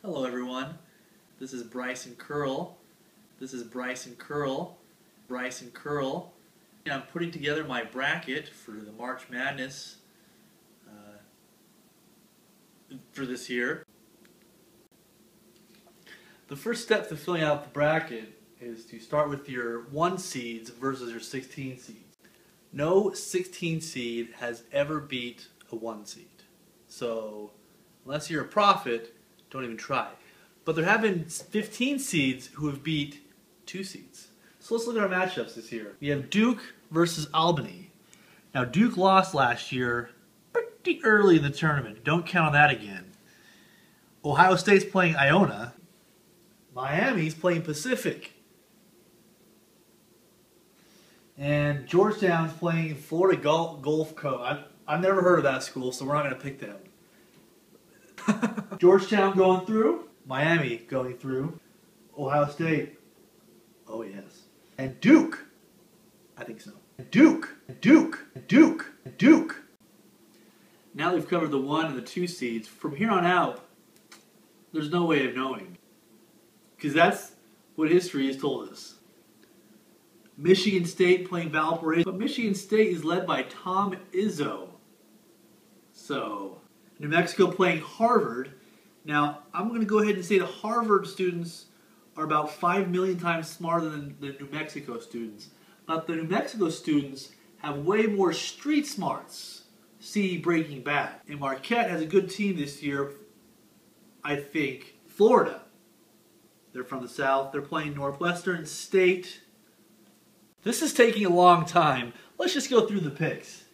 Hello everyone, this is Bryson Curl. Bryson Curl. I'm putting together my bracket for the March Madness for this year. The first step to filling out the bracket is to start with your 1 seeds versus your 16 seeds. No 16 seed has ever beat a 1 seed. So, unless you're a prophet, don't even try. But there have been 15 seeds who have beat 2 seeds. So let's look at our matchups this year. We have Duke versus Albany. Now Duke lost last year pretty early in the tournament. Don't count on that again. Ohio State's playing Iona. Miami's playing Pacific. And Georgetown's playing Florida Gulf Coast. I've never heard of that school, so we're not going to pick them. Georgetown going through. Miami going through. Ohio State. Oh, yes. And Duke. I think so. Duke. Now they've covered the 1 and the 2 seeds. From here on out, there's no way of knowing. Because that's what history has told us. Michigan State playing Valparaiso. But Michigan State is led by Tom Izzo. So, New Mexico playing Harvard. Now, I'm going to go ahead and say the Harvard students are about 5 million times smarter than the New Mexico students. But the New Mexico students have way more street smarts. See Breaking Bad. And Marquette has a good team this year, I think. Florida. They're from the South. They're playing Northwestern State. This is taking a long time. Let's just go through the picks.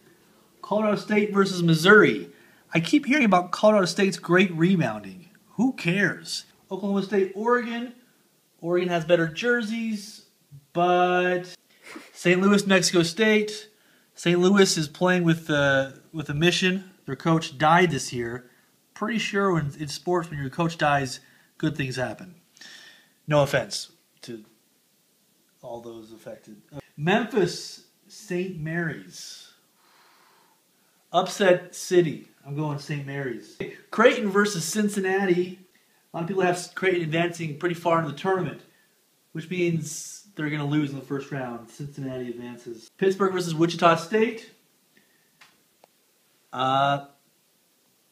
Colorado State versus Missouri. I keep hearing about Colorado State's great rebounding. Who cares? Oklahoma State, Oregon. Oregon has better jerseys, but St. Louis, Mexico State. St. Louis is playing with a mission. Their coach died this year. Pretty sure in sports, when your coach dies, good things happen. No offense to all those affected. Memphis, St. Mary's. Upset City. I'm going St. Mary's. Creighton versus Cincinnati. A lot of people have Creighton advancing pretty far in the tournament, which means they're going to lose in the first round. Cincinnati advances. Pittsburgh versus Wichita State.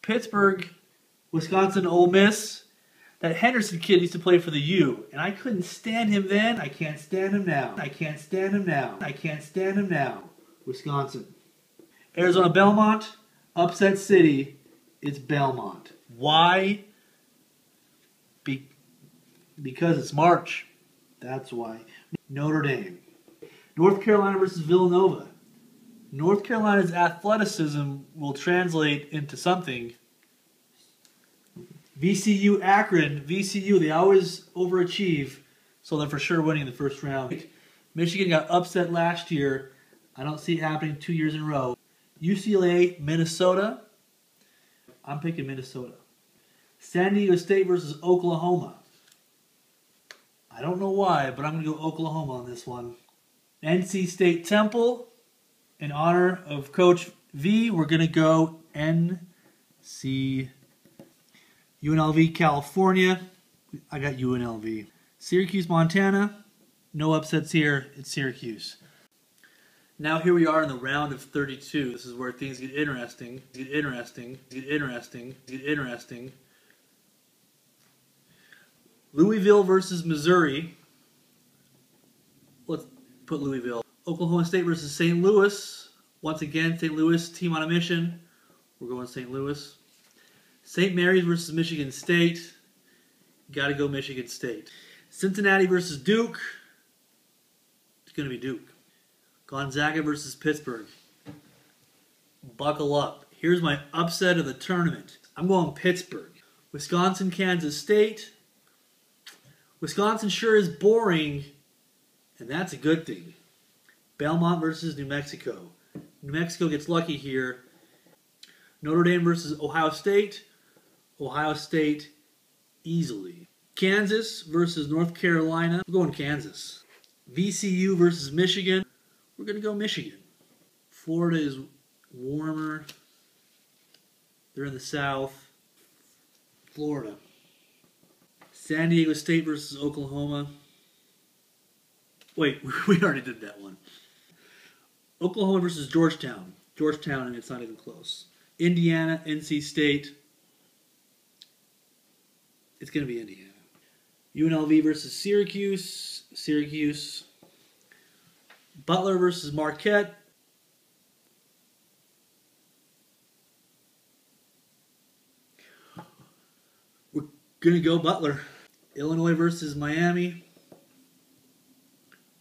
Pittsburgh, Wisconsin, Ole Miss. That Henderson kid used to play for the U, and I couldn't stand him then. I can't stand him now. Wisconsin. Arizona, Belmont. Upset City. It's Belmont. Why? Because it's March. That's why. Notre Dame. North Carolina versus Villanova. North Carolina's athleticism will translate into something. VCU, Akron. VCU, they always overachieve, so they're for sure winning the first round. Michigan got upset last year. I don't see it happening 2 years in a row. UCLA, Minnesota. I'm picking Minnesota. San Diego State versus Oklahoma. I don't know why, but I'm going to go Oklahoma on this one. NC State Temple. In honor of Coach V, we're going to go NC. UNLV, California. I got UNLV. Syracuse, Montana. No upsets here. It's Syracuse. Now here we are in the round of 32. This is where things get interesting. Louisville versus Missouri. Let's put Louisville. Oklahoma State versus St. Louis. Once again, St. Louis, team on a mission. We're going St. Louis. St. Mary's versus Michigan State. Got to go Michigan State. Cincinnati versus Duke. It's going to be Duke. Gonzaga versus Pittsburgh. Buckle up. Here's my upset of the tournament. I'm going Pittsburgh. Wisconsin, Kansas State. Wisconsin sure is boring, and that's a good thing. Belmont versus New Mexico. New Mexico gets lucky here. Notre Dame versus Ohio State. Ohio State easily. Kansas versus North Carolina. We're going Kansas. VCU versus Michigan. We're going to go Michigan. Florida is warmer. They're in the South. Florida. San Diego State versus Oklahoma. Wait, we already did that one. Oklahoma versus Georgetown. Georgetown, and it's not even close. Indiana, NC State. It's going to be Indiana. UNLV versus Syracuse. Syracuse. Butler versus Marquette. We're going to go Butler. Illinois versus Miami.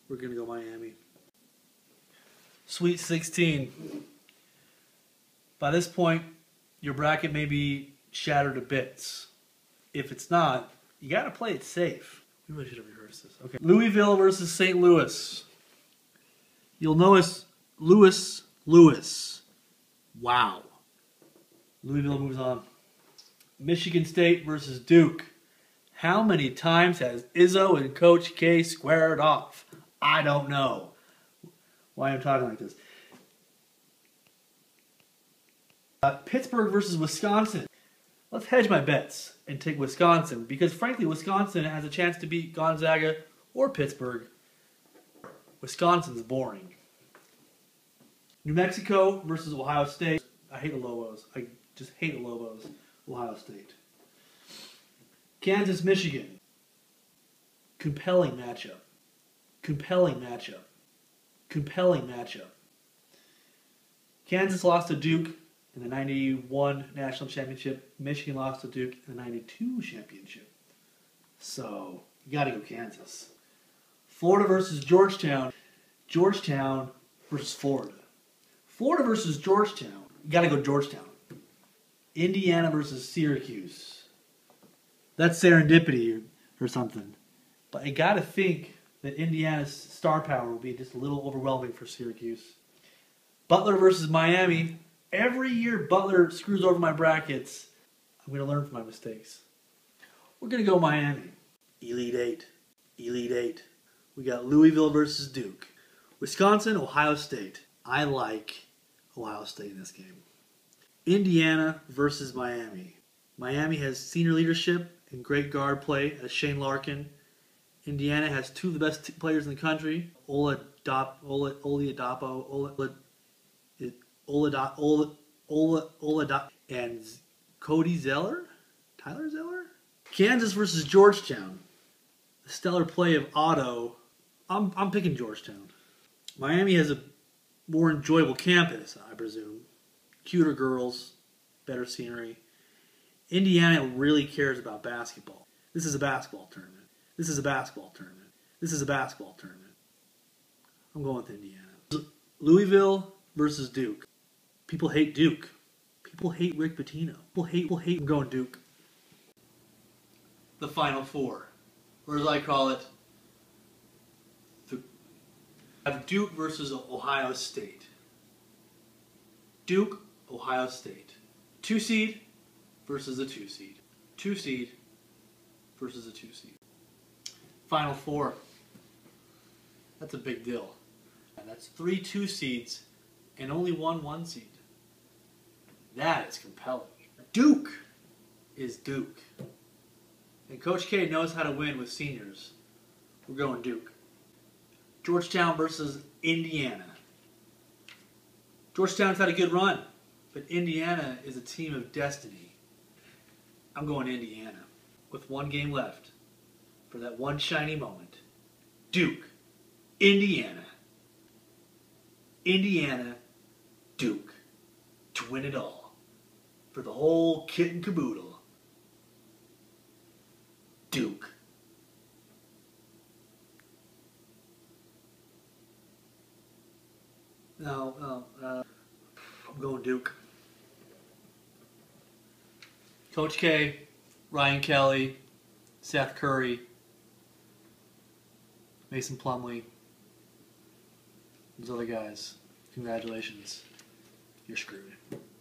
We're going to go Miami. Sweet 16. By this point, your bracket may be shattered to bits. If it's not, you got to play it safe. We really should have rehearsed this. Okay. Louisville versus St. Louis. You'll notice Louis. Wow. Louisville moves on. Michigan State versus Duke. How many times has Izzo and Coach K squared off? I don't know why I'm talking like this. Pittsburgh versus Wisconsin. Let's hedge my bets and take Wisconsin because, frankly, Wisconsin has a chance to beat Gonzaga or Pittsburgh. Wisconsin's boring. New Mexico versus Ohio State. I hate the Lobos. I just hate the Lobos. Ohio State. Kansas, Michigan. Compelling matchup. Compelling matchup. Compelling matchup. Kansas lost to Duke in the 91 National Championship. Michigan lost to Duke in the 92 Championship. So, you got to go Kansas. Florida versus Georgetown. Georgetown versus Florida. Florida versus Georgetown. You got to go Georgetown. Indiana versus Syracuse. That's serendipity or something. But I got to think that Indiana's star power will be just a little overwhelming for Syracuse. Butler versus Miami. Every year Butler screws over my brackets. I'm going to learn from my mistakes. We're going to go Miami. Elite Eight. Elite Eight. We got Louisville versus Duke. Wisconsin, Ohio State. I like Ohio State in this game. Indiana versus Miami. Miami has senior leadership and great guard play as Shane Larkin. Indiana has two of the best players in the country, Oladipo and Cody Zeller? Tyler Zeller? Kansas versus Georgetown. The stellar play of Otto. I'm picking Georgetown. Miami has a more enjoyable campus, I presume. Cuter girls, better scenery. Indiana really cares about basketball. This is a basketball tournament. This is a basketball tournament. This is a basketball tournament. I'm going with Indiana. Louisville versus Duke. People hate Duke. People hate Rick Pitino. People hate. I'm going Duke. The Final Four, or as I call it, Duke versus Ohio State. Duke, Ohio State. 2 seed versus a 2 seed. 2 seed versus a 2 seed. Final Four. That's a big deal. And that's 3 2 seeds and only 1 1 seed. That is compelling. Duke is Duke. And Coach K knows how to win with seniors. We're going Duke. Georgetown versus Indiana. Georgetown's had a good run, but Indiana is a team of destiny. I'm going Indiana with 1 game left for that one shiny moment. Duke, Indiana. Indiana, Duke, to win it all. For the whole kit and caboodle. Duke. No, I'm going Duke. Coach K, Ryan Kelly, Seth Curry, Mason Plumlee, those other guys. Congratulations. You're screwed.